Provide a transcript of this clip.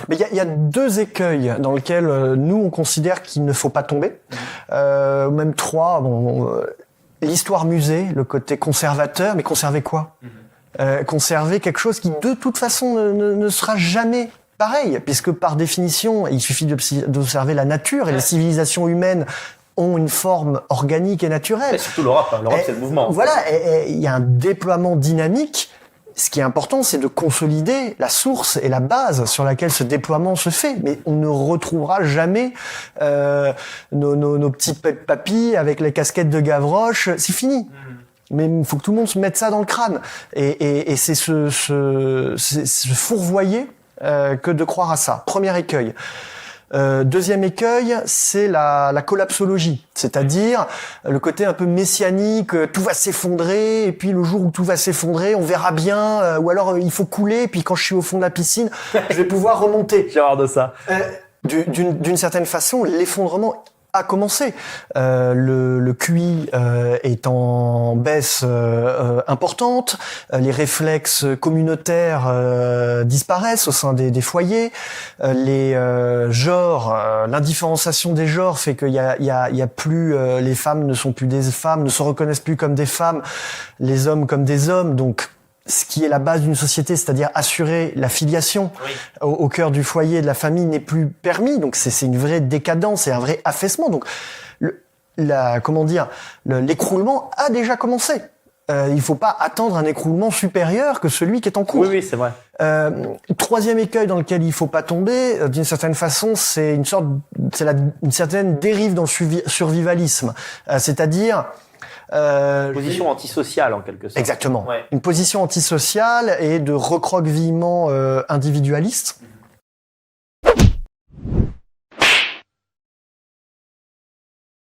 Mais il y a deux écueils dans lesquels nous on considère qu'il ne faut pas tomber, même trois. L'histoire musée, le côté conservateur, mais conserver quoi? Conserver quelque chose qui de toute façon ne sera jamais pareil, puisque par définition, il suffit d'observer la nature et les civilisations humaines ont une forme organique et naturelle. Et surtout l'Europe, c'est le mouvement. Voilà, il y a un déploiement dynamique. Ce qui est important, c'est de consolider la source et la base sur laquelle ce déploiement se fait. Mais on ne retrouvera jamais nos petits papis avec les casquettes de Gavroche. C'est fini. Mais il faut que tout le monde se mette ça dans le crâne. Et c'est se fourvoyer que de croire à ça. Premier écueil. Deuxième écueil, c'est la collapsologie, c'est-à-dire le côté un peu messianique, tout va s'effondrer, et puis le jour où tout va s'effondrer, on verra bien, ou alors il faut couler, et puis quand je suis au fond de la piscine, je vais pouvoir remonter. J'ai horreur de ça. D'une certaine façon, l'effondrement a commencé. Le QI est en baisse importante, les réflexes communautaires disparaissent au sein des foyers, les genres, l'indifférenciation des genres fait qu'il y a plus les femmes ne sont plus des femmes, ne se reconnaissent plus comme des femmes, les hommes comme des hommes, donc ce qui est la base d'une société, c'est-à-dire assurer la filiation au cœur du foyer, de la famille, n'est plus permis. Donc c'est une vraie décadence et un vrai affaissement. Donc l'écroulement a déjà commencé. Il faut pas attendre un écroulement supérieur que celui qui est en cours. Oui, c'est vrai. Troisième écueil dans lequel il faut pas tomber, d'une certaine façon, c'est une certaine dérive dans le survivalisme, c'est-à-dire Position antisociale en quelque sorte. Exactement. Ouais. Une position antisociale et de recroquevillement individualiste.